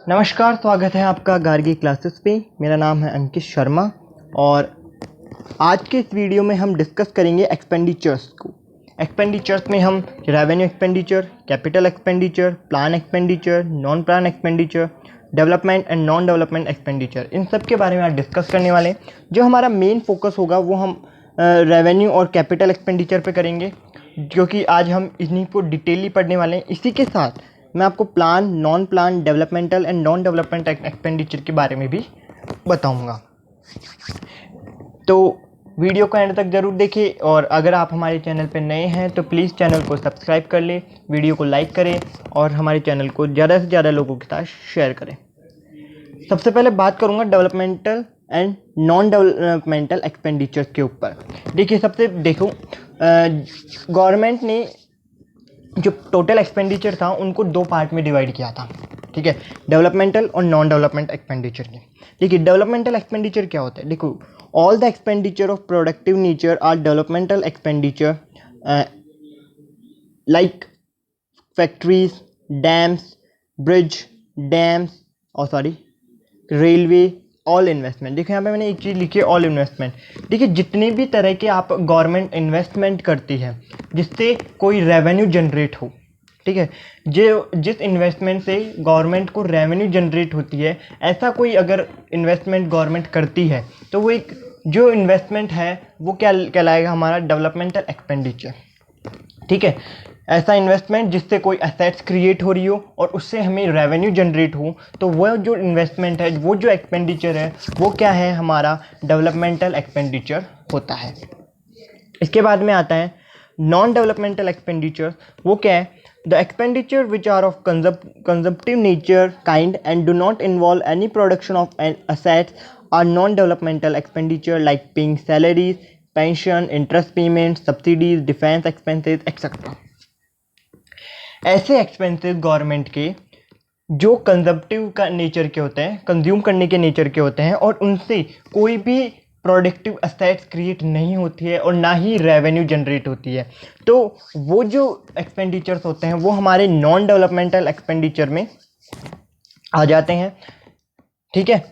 नमस्कार, स्वागत है आपका गार्गी क्लासेस पे। मेरा नाम है अंकित शर्मा और आज के इस वीडियो में हम डिस्कस करेंगे एक्सपेंडिचर्स को। एक्सपेंडिचर्स में हम revenue expenditure, capital expenditure, plan expenditure, non plan expenditure, development and non development expenditure, इन सब के बारे में आज डिस्कस करने वाले हैं। जो हमारा मेन फोकस होगा वो हम रेवेन्यू और कैपिटल एक्सपेंडिचर पे करेंगे, क्योंकि आज हम इन्हीं को डिटेली पढ़ने वाले हैं। इसी के साथ मैं आपको plan, non plan, developmental and non development expenditure के बारे में भी बताऊंगा। तो वीडियो को एंड तक ज़रूर देखिए और अगर आप हमारे चैनल पर नए हैं तो प्लीज़ चैनल को सब्सक्राइब कर लें, वीडियो को लाइक करें और हमारे चैनल को ज़्यादा से ज़्यादा लोगों के साथ शेयर करें। सबसे पहले बात करूंगा developmental and non developmental expenditures के ऊपर। देखिए, गवर्नमेंट ने जो टोटल एक्सपेंडिचर था उनको दो पार्ट में डिवाइड किया था, ठीक है, डेवलपमेंटल और नॉन डेवलपमेंट एक्सपेंडिचर के। देखिए, डेवलपमेंटल एक्सपेंडिचर क्या होता है। देखो, all the expenditure of productive nature are developmental expenditure, like factories, dams, bridge, railway, all investment. देखिए, यहाँ पे मैंने एक चीज़ लिखी है, ऑल इन्वेस्टमेंट। देखिए, जितने भी तरह के आप गवर्नमेंट इन्वेस्टमेंट करती है जिससे कोई रेवेन्यू जनरेट हो, ठीक है, जिस इन्वेस्टमेंट से गवर्नमेंट को रेवेन्यू जनरेट होती है, ऐसा कोई अगर इन्वेस्टमेंट गवर्नमेंट करती है तो वो एक जो इन्वेस्टमेंट है वो क्या कहलाएगा, हमारा डेवलपमेंटल एक्सपेंडिचर, ठीक है। ऐसा इन्वेस्टमेंट जिससे कोई एसेट्स क्रिएट हो रही हो और उससे हमें रेवेन्यू जनरेट हो, तो वह जो इन्वेस्टमेंट है, वो जो एक्सपेंडिचर है, वो क्या है, हमारा डेवलपमेंटल एक्सपेंडिचर होता है। इसके बाद में आता है नॉन डेवलपमेंटल एक्सपेंडिचर। वो क्या है, the expenditure which are of consumptive nature kind and do not involve any production of assets are non developmental expenditure, like paying salaries, pension, interest payment, subsidies, defence expenses etcetera. ऐसे expenses government के जो कंजप्टिव का nature के होते हैं, consume करने के nature के होते हैं और उनसे कोई भी प्रोडक्टिव एसेट्स क्रिएट नहीं होती है और ना ही रेवेन्यू जनरेट होती है, तो वो जो एक्सपेंडिचर्स होते हैं वो हमारे नॉन डेवलपमेंटल एक्सपेंडिचर में आ जाते हैं, ठीक है।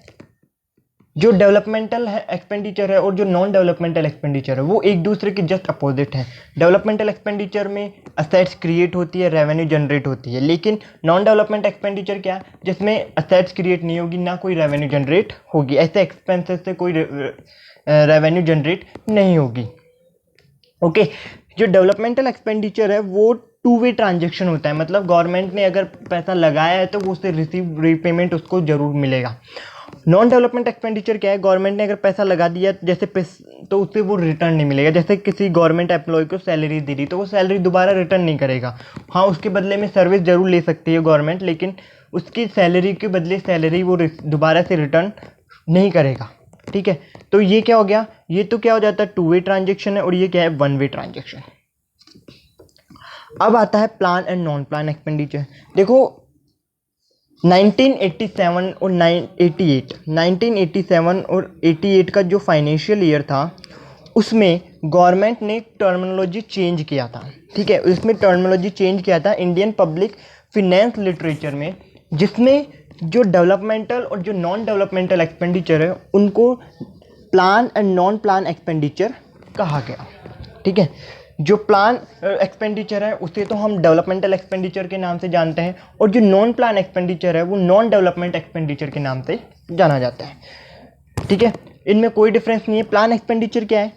जो डेवलपमेंटल एक्सपेंडिचर है और जो नॉन डेवलपमेंटल एक्सपेंडिचर है वो एक दूसरे के जस्ट अपोजिट है। डेवलपमेंटल एक्सपेंडिचर में असेट्स क्रिएट होती है, रेवेन्यू जनरेट होती है, लेकिन नॉन डेवलपमेंट एक्सपेंडिचर क्या है, जिसमें असेट्स क्रिएट नहीं होगी, ना कोई रेवेन्यू जनरेट होगी। ऐसे एक्सपेंसेस से कोई रेवेन्यू जनरेट नहीं होगी, ओके। जो डेवलपमेंटल एक्सपेंडिचर है वो टू वे ट्रांजेक्शन होता है, मतलब गवर्नमेंट ने अगर पैसा लगाया है तो वो उससे रीपेमेंट उसको जरूर मिलेगा। नॉन डेवलपमेंट एक्सपेंडिचर क्या है, गवर्नमेंट ने अगर पैसा लगा दिया जैसे तो उससे वो रिटर्न नहीं मिलेगा। जैसे किसी गवर्नमेंट एम्प्लॉय को सैलरी दी दी तो वो सैलरी दोबारा रिटर्न नहीं करेगा। हाँ, उसके बदले में सर्विस जरूर ले सकती है गवर्नमेंट, लेकिन उसकी सैलरी के बदले सैलरी वो दोबारा से रिटर्न नहीं करेगा, ठीक है। तो ये क्या हो गया, ये तो क्या हो जाता है, टू वे ट्रांजेक्शन है और ये क्या है, वन वे ट्रांजेक्शन। अब आता है plan and non plan expenditure. देखो, 1987 और 1987 और 88 का जो फाइनेंशियल ईयर था उसमें गवर्नमेंट ने टर्मिनोलॉजी चेंज किया था, ठीक है। उसमें टर्मिनोलॉजी चेंज किया था इंडियन पब्लिक फिनेंस लिटरेचर में, जिसमें जो डेवलपमेंटल और जो नॉन डेवलपमेंटल एक्सपेंडिचर है उनको plan and non plan expenditure कहा गया, ठीक है। जो प्लान एक्सपेंडिचर है उसे तो हम डेवलपमेंटल एक्सपेंडिचर के नाम से जानते हैं और जो नॉन प्लान एक्सपेंडिचर है वो नॉन डेवलपमेंट एक्सपेंडिचर के नाम से जाना जाता है, ठीक है। इनमें कोई डिफरेंस नहीं है। प्लान एक्सपेंडिचर क्या है,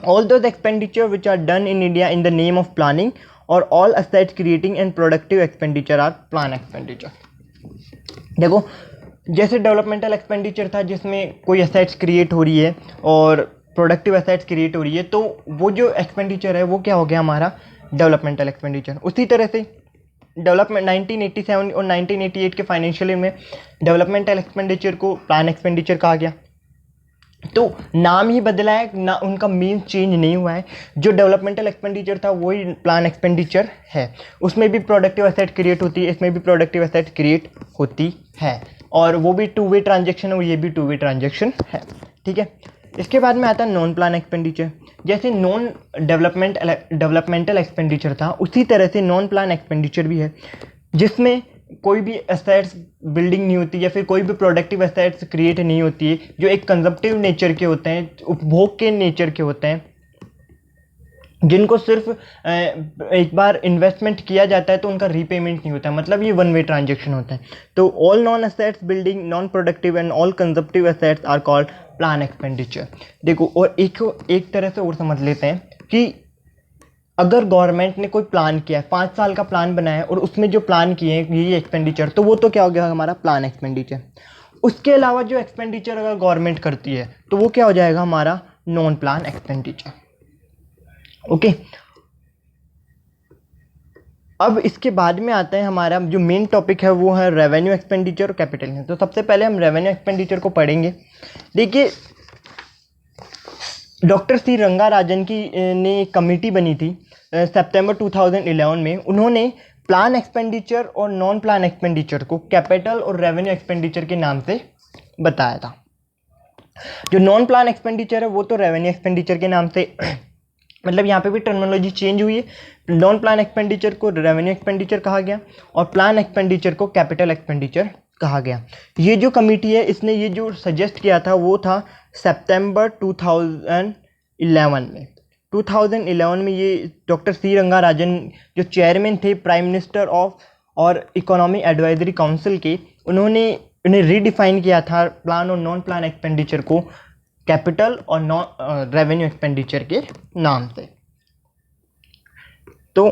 all those expenditure which are done in India in the name of planning और all assets creating and productive expenditure are plan expenditure. देखो, जैसे डेवलपमेंटल एक्सपेंडिचर था जिसमें कोई असेट्स क्रिएट हो रही है और प्रोडक्टिव एसेट्स क्रिएट हो रही है, तो वो जो एक्सपेंडिचर है वो क्या हो गया, हमारा डेवलपमेंटल एक्सपेंडिचर। उसी तरह से डेवलपमेंट 1987 और 1988 के फाइनेंशियल ईयर में डेवलपमेंटल एक्सपेंडिचर को प्लान एक्सपेंडिचर कहा गया। तो नाम ही बदला है ना, उनका मीन चेंज नहीं हुआ है। जो डेवलपमेंटल एक्सपेंडिचर था वही प्लान एक्सपेंडिचर है। उसमें भी प्रोडक्टिव एसेट क्रिएट होती है, इसमें भी प्रोडक्टिव एसेट क्रिएट होती है और वो भी टू वे ट्रांजेक्शन है और ये भी टू वे ट्रांजेक्शन है, ठीक है। इसके बाद में आता है नॉन प्लान एक्सपेंडिचर। जैसे नॉन डेवलपमेंटल एक्सपेंडिचर था उसी तरह से नॉन प्लान एक्सपेंडिचर भी है, जिसमें कोई भी एसेट्स बिल्डिंग नहीं होती या फिर कोई भी प्रोडक्टिव एसेट्स क्रिएट नहीं होती है जो एक कंजप्टिव नेचर के होते हैं, उपभोग के नेचर के होते हैं, जिनको सिर्फ एक बार इन्वेस्टमेंट किया जाता है तो उनका रीपेमेंट नहीं होता है, मतलब ये वन वे ट्रांजेक्शन होता है। तो all non assets building non productive and all consumptive assets are called plan expenditure. देखो, और एक तरह से और समझ लेते हैं कि अगर गवर्नमेंट ने कोई प्लान किया है, 5 साल का प्लान बनाया है और उसमें जो प्लान किए हैं ये एक्सपेंडिचर, तो वो तो क्या हो गया हमारा प्लान एक्सपेंडिचर। उसके अलावा जो एक्सपेंडिचर अगर गवर्नमेंट करती है तो वो क्या हो जाएगा हमारा नॉन प्लान एक्सपेंडिचर। ओके, अब इसके बाद में आता है हमारा जो मेन टॉपिक है वो है रेवेन्यू एक्सपेंडिचर और कैपिटल। तो सबसे पहले हम रेवेन्यू एक्सपेंडिचर को पढ़ेंगे। देखिए, डॉक्टर सी रंगाराजन की ने एक कमेटी बनी थी सितंबर 2011 में। उन्होंने प्लान एक्सपेंडिचर और नॉन प्लान एक्सपेंडिचर को कैपिटल और रेवेन्यू एक्सपेंडिचर के नाम से बताया था। जो नॉन प्लान एक्सपेंडिचर है वो तो रेवेन्यू एक्सपेंडिचर के नाम से मतलब यहाँ पे भी टर्मिनोलॉजी चेंज हुई है। नॉन प्लान एक्सपेंडिचर को रेवेन्यू एक्सपेंडिचर कहा गया और प्लान एक्सपेंडिचर को कैपिटल एक्सपेंडिचर कहा गया। ये जो कमेटी है इसने ये जो सजेस्ट किया था वो था सितंबर 2011 में। 2011 में ये डॉक्टर सी रंगाराजन जो चेयरमैन थे प्राइम मिनिस्टर ऑफ और इकोनॉमी एडवाइजरी काउंसिल के, उन्होंने उन्हें रीडिफाइन किया था प्लान और नॉन प्लान एक्सपेंडिचर को कैपिटल और नॉन रेवेन्यू एक्सपेंडिचर के नाम से। तो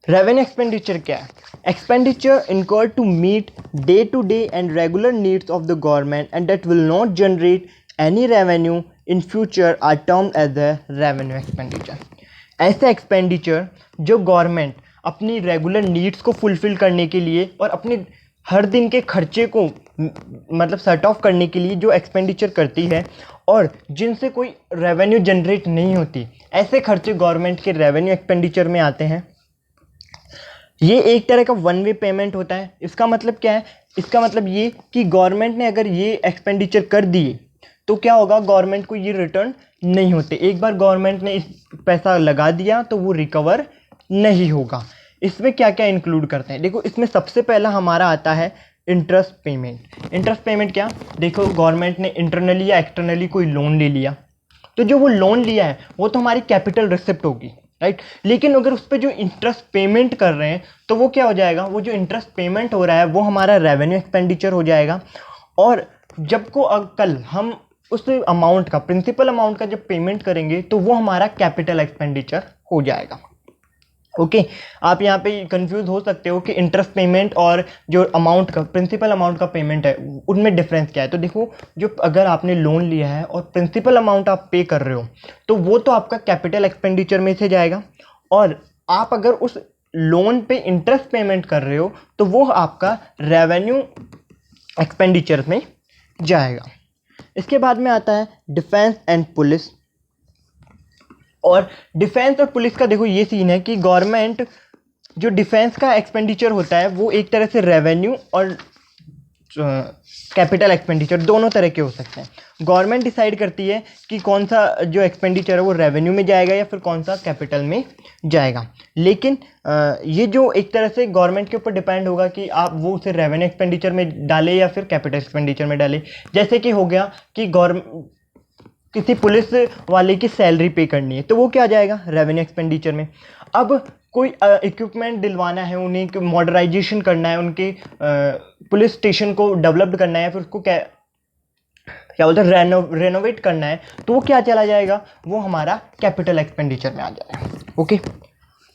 रेवेन्यू एक्सपेंडिचर क्या है? Expenditure incurred to meet day to day and regular needs of the government and that will not generate any revenue in future are termed as the revenue expenditure. ऐसे expenditure जो government अपनी regular needs को fulfil करने के लिए और अपने हर दिन के खर्चे को मतलब सेट ऑफ करने के लिए जो एक्सपेंडिचर करती है और जिनसे कोई रेवेन्यू जनरेट नहीं होती, ऐसे खर्चे गवर्नमेंट के रेवेन्यू एक्सपेंडिचर में आते हैं। ये एक तरह का वन वे पेमेंट होता है। इसका मतलब क्या है? इसका मतलब ये कि गवर्नमेंट ने अगर ये एक्सपेंडिचर कर दिए तो क्या होगा, गवर्नमेंट को ये रिटर्न नहीं होते। एक बार गवर्नमेंट ने इस पैसा लगा दिया तो वो रिकवर नहीं होगा। इसमें क्या क्या इंक्लूड करते हैं? देखो, इसमें सबसे पहला हमारा आता है इंटरेस्ट पेमेंट। इंटरेस्ट पेमेंट क्या? देखो, गवर्नमेंट ने इंटरनली या एक्सटर्नली कोई लोन ले लिया तो जो वो लोन लिया है वो तो हमारी कैपिटल रिसिप्ट होगी, राइट। लेकिन अगर उस पर जो इंटरेस्ट पेमेंट कर रहे हैं तो वो क्या हो जाएगा, वो जो इंटरेस्ट पेमेंट हो रहा है वो हमारा रेवेन्यू एक्सपेंडिचर हो जाएगा। और जब को कल हम उस अमाउंट का, प्रिंसिपल अमाउंट का जब पेमेंट करेंगे तो वो हमारा कैपिटल एक्सपेंडिचर हो जाएगा। ओके, आप यहाँ पे कंफ्यूज हो सकते हो कि इंटरेस्ट पेमेंट और जो अमाउंट का, प्रिंसिपल अमाउंट का पेमेंट है उनमें डिफरेंस क्या है। तो देखो, जो अगर आपने लोन लिया है और प्रिंसिपल अमाउंट आप पे कर रहे हो तो वो तो आपका कैपिटल एक्सपेंडिचर में से जाएगा, और आप अगर उस लोन पे इंटरेस्ट पेमेंट कर रहे हो तो वो आपका रेवेन्यू एक्सपेंडिचर में जाएगा। इसके बाद में आता है डिफेंस एंड पुलिस। और डिफेंस और पुलिस का देखो ये सीन है कि गवर्नमेंट जो डिफेंस का एक्सपेंडिचर होता है वो एक तरह से रेवेन्यू और कैपिटल एक्सपेंडिचर दोनों तरह के हो सकते हैं। गवर्नमेंट डिसाइड करती है कि कौन सा जो एक्सपेंडिचर है वो रेवेन्यू में जाएगा या फिर कौन सा कैपिटल में जाएगा। लेकिन ये जो एक तरह से गवर्नमेंट के ऊपर डिपेंड होगा कि आप वो उसे रेवेन्यू एक्सपेंडिचर में डालें या फिर कैपिटल एक्सपेंडिचर में डालें। जैसे कि हो गया कि किसी पुलिस वाले की सैलरी पे करनी है तो वो क्या जाएगा, रेवेन्यू एक्सपेंडिचर में। अब कोई इक्विपमेंट दिलवाना है, उन्हें मॉडर्नाइजेशन करना है, उनके पुलिस स्टेशन को डेवलप करना है, फिर उसको क्या बोलते हैं रेनोवेट करना है, तो वो क्या चला जाएगा, वो हमारा कैपिटल एक्सपेंडिचर में आ जाएगा। ओके,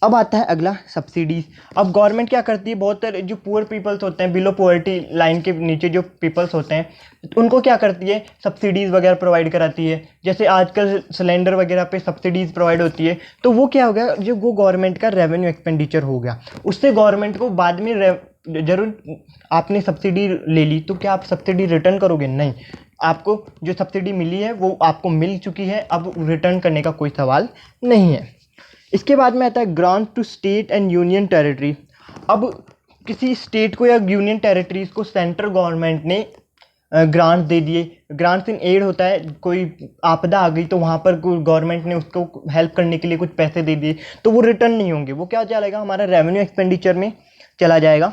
अब आता है अगला सब्सिडीज़। अब गवर्नमेंट क्या करती है, बहुत सारे जो पुअर पीपल्स होते हैं, बिलो पॉवर्टी लाइन के नीचे जो पीपल्स होते हैं उनको क्या करती है, सब्सिडीज़ वगैरह प्रोवाइड कराती है। जैसे आजकल सिलेंडर वगैरह पे सब्सिडीज़ प्रोवाइड होती है, तो वो क्या हो गया, जो वो गवर्नमेंट का रेवेन्यू एक्सपेंडिचर हो गया। उससे गवर्नमेंट को बाद में जरूर आपने सब्सिडी ले ली तो क्या आप सब्सिडी रिटर्न करोगे? नहीं, आपको जो सब्सिडी मिली है वो आपको मिल चुकी है, अब रिटर्न करने का कोई सवाल नहीं है। इसके बाद में आता है grant to state and union territory. अब किसी स्टेट को या यूनियन टेरिटरीज को सेंट्रल गवर्नमेंट ने ग्रांट दे दिए। ग्रांट्स इन एड होता है, कोई आपदा आ गई तो वहाँ पर गवर्नमेंट ने उसको हेल्प करने के लिए कुछ पैसे दे दिए, तो वो रिटर्न नहीं होंगे, वो क्या चलेगा, हमारा रेवेन्यू एक्सपेंडिचर में चला जाएगा।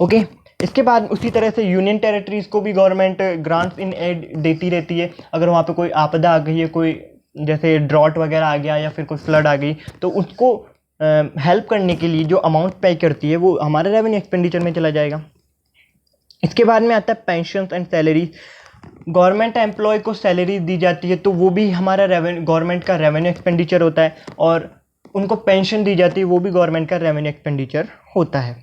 ओके। इसके बाद उसी तरह से यूनियन टेरिटरीज को भी गवर्नमेंट ग्रांट्स इन एड देती रहती है। अगर वहाँ पे कोई आपदा आ गई है, कोई जैसे ड्रॉट वगैरह आ गया या फिर कोई फ्लड आ गई, तो उसको हेल्प करने के लिए जो अमाउंट पे करती है वो हमारे रेवेन्यू एक्सपेंडिचर में चला जाएगा। इसके बाद में आता है pension and salary. Government employ को सैलरी दी जाती है तो वो भी हमारा गवर्नमेंट का रेवेन्यू एक्सपेंडिचर होता है, और उनको पेंशन दी जाती है वो भी गवर्नमेंट का रेवेन्यू एक्सपेंडिचर होता है।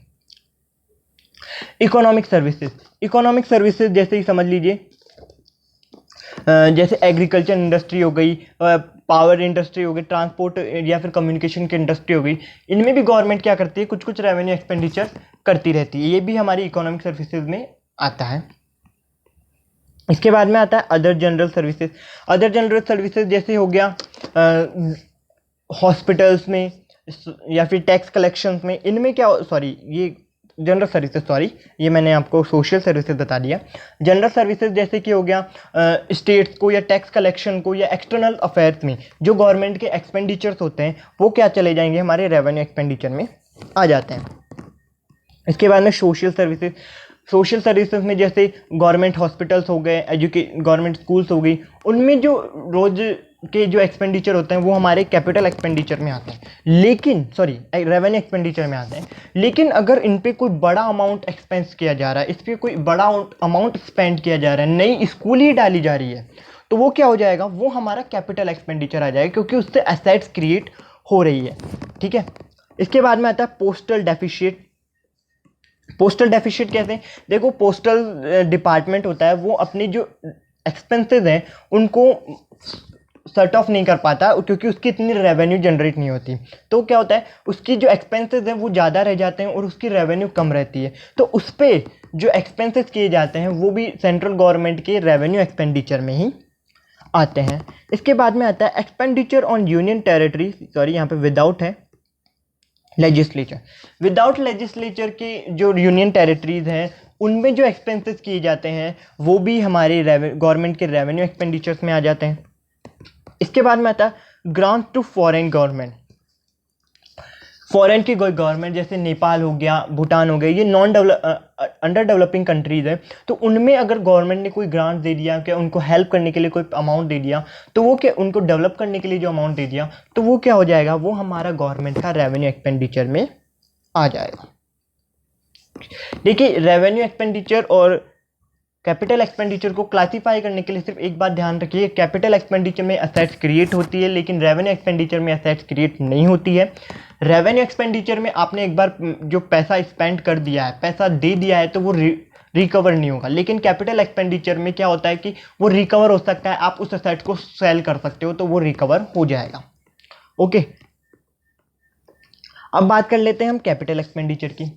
इकोनॉमिक सर्विसेज, इकोनॉमिक सर्विसेज जैसे ही समझ लीजिए, जैसे एग्रीकल्चर इंडस्ट्री हो गई, पावर इंडस्ट्री हो गई, ट्रांसपोर्ट या फिर कम्युनिकेशन की इंडस्ट्री हो गई, इनमें भी गवर्नमेंट क्या करती है, कुछ कुछ रेवेन्यू एक्सपेंडिचर करती रहती है। ये भी हमारी इकोनॉमिक सर्विसेज में आता है। इसके बाद में आता है other general services. Other general services जैसे हो गया हॉस्पिटल्स में या फिर टैक्स कलेक्शंस में, इनमें क्या, सॉरी ये जनरल सर्विसेज, सॉरी ये मैंने आपको सोशल सर्विसेज बता दिया। जनरल सर्विसेज जैसे कि हो गया स्टेट्स को या टैक्स कलेक्शन को या एक्सटर्नल अफेयर्स में जो गवर्नमेंट के एक्सपेंडिचर्स होते हैं वो क्या चले जाएंगे, हमारे रेवेन्यू एक्सपेंडिचर में आ जाते हैं। इसके बाद में सोशल सर्विसेज। सोशल सर्विसेज में जैसे गवर्नमेंट हॉस्पिटल्स हो गए, गवर्नमेंट स्कूल्स हो गई, उनमें जो रोज के जो एक्सपेंडिचर होते हैं वो हमारे कैपिटल एक्सपेंडिचर में आते हैं, लेकिन सॉरी रेवेन्यू एक्सपेंडिचर में आते हैं। लेकिन अगर इन पे कोई बड़ा अमाउंट एक्सपेंस किया जा रहा है, इस पर कोई बड़ा अमाउंट स्पेंड किया जा रहा है, नई स्कूल ही डाली जा रही है, तो वो क्या हो जाएगा, वो हमारा कैपिटल एक्सपेंडिचर आ जाएगा, क्योंकि उससे एसेट्स क्रिएट हो रही है। ठीक है। इसके बाद में आता है पोस्टल डेफिशिएट। पोस्टल डेफिशिएट कहते हैं, देखो पोस्टल डिपार्टमेंट होता है वो अपनी जो एक्सपेंसेस हैं उनको सर्ट ऑफ नहीं कर पाता, क्योंकि उसकी इतनी रेवेन्यू जनरेट नहीं होती। तो क्या होता है, उसकी जो एक्सपेंसेस हैं वो ज़्यादा रह जाते हैं और उसकी रेवेन्यू कम रहती है, तो उस पर जो एक्सपेंसेस किए जाते हैं वो भी सेंट्रल गवर्नमेंट के रेवेन्यू एक्सपेंडिचर में ही आते हैं। इसके बाद में आता है expenditure on union territory, sorry यहाँ पे विदाउट है, लेजिस्लेचर। विदाउट लेजिस्लेचर के जो यूनियन टेरिटरीज हैं उनमें जो एक्सपेंसेस किए जाते हैं वो भी हमारे गवर्नमेंट के रेवेन्यू एक्सपेंडिचर्स में आ जाते हैं। इसके बाद में आता है grant to foreign government. Foreign की कोई गवर्नमेंट जैसे नेपाल हो गया, भूटान हो गया, ये अंडर डेवलपिंग कंट्रीज है, तो उनमें अगर गवर्नमेंट ने कोई ग्रांट दे दिया, क्या उनको हेल्प करने के लिए कोई अमाउंट दे दिया, तो वो क्या, उनको डेवलप करने के लिए जो अमाउंट दे दिया, तो वो क्या हो जाएगा, वो हमारा गवर्नमेंट का रेवेन्यू एक्सपेंडिचर में आ जाएगा। देखिए रेवेन्यू एक्सपेंडिचर और कैपिटल एक्सपेंडिचर को क्लासीफाई करने के लिए सिर्फ एक बात ध्यान रखिए, कैपिटल एक्सपेंडिचर में असेट्स क्रिएट होती है लेकिन रेवेन्यू एक्सपेंडिचर में असेट्स क्रिएट नहीं होती है। रेवेन्यू एक्सपेंडिचर में आपने एक बार जो पैसा स्पेंड कर दिया है, पैसा दे दिया है, तो वो रिकवर नहीं होगा, लेकिन कैपिटल एक्सपेंडिचर में क्या होता है कि वो रिकवर हो सकता है, आप उस असेट को सेल कर सकते हो तो वो रिकवर हो जाएगा। ओके, अब बात कर लेते हैं हम कैपिटल एक्सपेंडिचर की।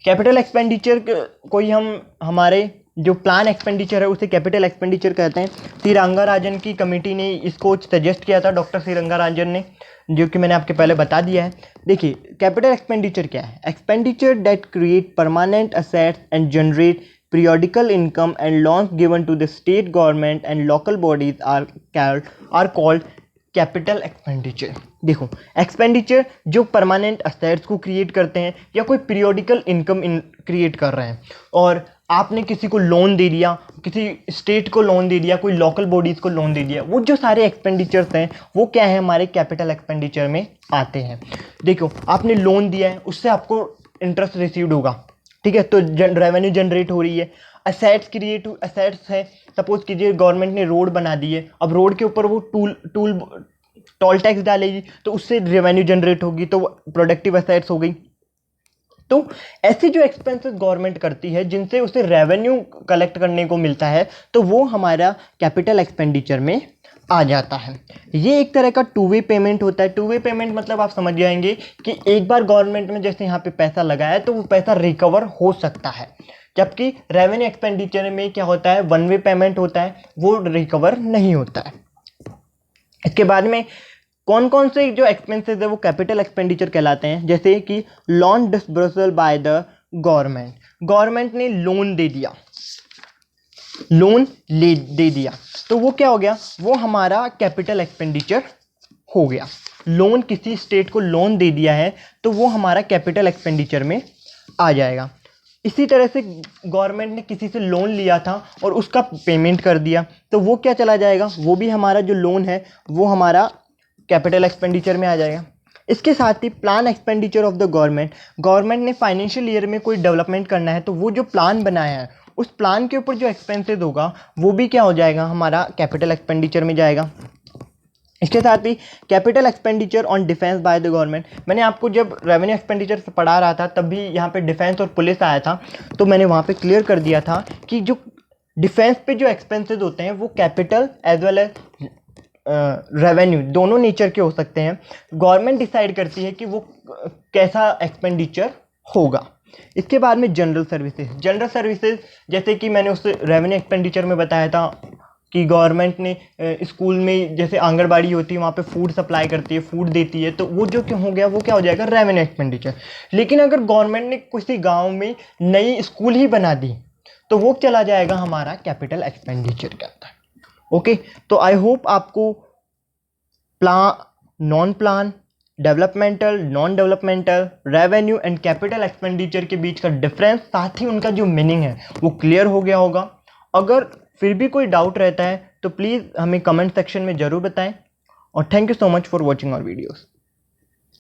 कैपिटल एक्सपेंडिचर कोई हम हमारे जो प्लान एक्सपेंडिचर है उसे कैपिटल एक्सपेंडिचर कहते हैं। सी रंगाराजन की कमेटी ने इसको सजेस्ट किया था, डॉक्टर सी रंगाराजन ने, जो कि मैंने आपके पहले बता दिया है। देखिए कैपिटल एक्सपेंडिचर क्या है, expenditure that create permanent assets and generate periodical income and loans given to the state government and local bodies are called capital expenditure. देखो एक्सपेंडिचर जो परमानेंट असेट्स को क्रिएट करते हैं या कोई पीरियोडिकल इनकम क्रिएट कर रहे हैं, और आपने किसी को लोन दे दिया, किसी स्टेट को लोन दे दिया, कोई लोकल बॉडीज़ को लोन दे दिया, वो जो सारे एक्सपेंडिचर्स हैं वो क्या है, हमारे कैपिटल एक्सपेंडिचर में आते हैं। देखो आपने लोन दिया है, उससे आपको इंटरेस्ट रिसीव्ड होगा, ठीक है, तो रेवेन्यू जनरेट हो रही है। असेट्स क्रिएट, असेट्स है, सपोज कीजिए गवर्नमेंट ने रोड बना दी है, अब रोड के ऊपर वो टोल टैक्स डालेगी तो उससे रेवेन्यू जनरेट होगी, तो प्रोडक्टिव असेट्स हो गई। तो ऐसे जो एक्सपेंसेस गवर्नमेंट करती है जिनसे उसे रेवेन्यू कलेक्ट करने को मिलता है, तो वो हमारा कैपिटल एक्सपेंडिचर में आ जाता है। ये एक तरह का टू वे पेमेंट होता है। टू वे पेमेंट मतलब आप समझ जाएंगे कि एक बार गवर्नमेंट ने जैसे यहाँ पे पैसा लगाया है तो वो पैसा रिकवर हो सकता है, जबकि रेवेन्यू एक्सपेंडिचर में क्या होता है, वन वे पेमेंट होता है, वो रिकवर नहीं होता है। इसके बाद में कौन कौन से जो एक्सपेंसेस है वो कैपिटल एक्सपेंडिचर कहलाते हैं, जैसे कि loan disbursal bye the government. Government ने लोन दे दिया, दे दिया तो वो क्या हो गया, वो हमारा कैपिटल एक्सपेंडिचर हो गया। लोन, किसी स्टेट को लोन दे दिया है तो वो हमारा कैपिटल एक्सपेंडिचर में आ जाएगा। इसी तरह से गवर्नमेंट ने किसी से लोन लिया था और उसका पेमेंट कर दिया, तो वो क्या चला जाएगा, वो भी हमारा जो लोन है वो हमारा कैपिटल एक्सपेंडिचर में आ जाएगा। इसके साथ ही plan expenditure of the government ने फाइनेंशियल ईयर में कोई डेवलपमेंट करना है तो वो जो प्लान बनाया है उस प्लान के ऊपर जो एक्सपेंसेस होगा वो भी क्या हो जाएगा, हमारा कैपिटल एक्सपेंडिचर में जाएगा। इसके साथ ही capital expenditure on defence by the government, मैंने आपको जब रेवेन्यू एक्सपेंडिचर पढ़ा रहा था तब भी यहाँ पे डिफेंस और पुलिस आया था, तो मैंने वहाँ पे क्लियर कर दिया था कि जो डिफेंस पे जो एक्सपेंसेस होते हैं वो capital as well as revenue दोनों नेचर के हो सकते हैं। गवर्नमेंट डिसाइड करती है कि वो कैसा एक्सपेंडिचर होगा। इसके बाद में जनरल सर्विसेज जैसे कि मैंने उस रेवेन्यू एक्सपेंडिचर में बताया था कि गवर्नमेंट ने स्कूल में जैसे आंगनबाड़ी होती है वहाँ पे फूड सप्लाई करती है, फूड देती है, तो वो जो क्या हो गया वो क्या हो जाएगा, रेवेन्यू एक्सपेंडिचर। लेकिन अगर गवर्नमेंट ने किसी गांव में नई स्कूल ही बना दी तो वो चला जाएगा हमारा कैपिटल एक्सपेंडिचर के अंदर। ओके, तो आई होप आपको non plan, developmental, non developmental, revenue and capital expenditure के बीच का डिफरेंस, साथ ही उनका जो मीनिंग है वो क्लियर हो गया होगा। अगर फिर भी कोई डाउट रहता है तो प्लीज़ हमें कमेंट सेक्शन में ज़रूर बताएं, और thank you so much for watching our videos.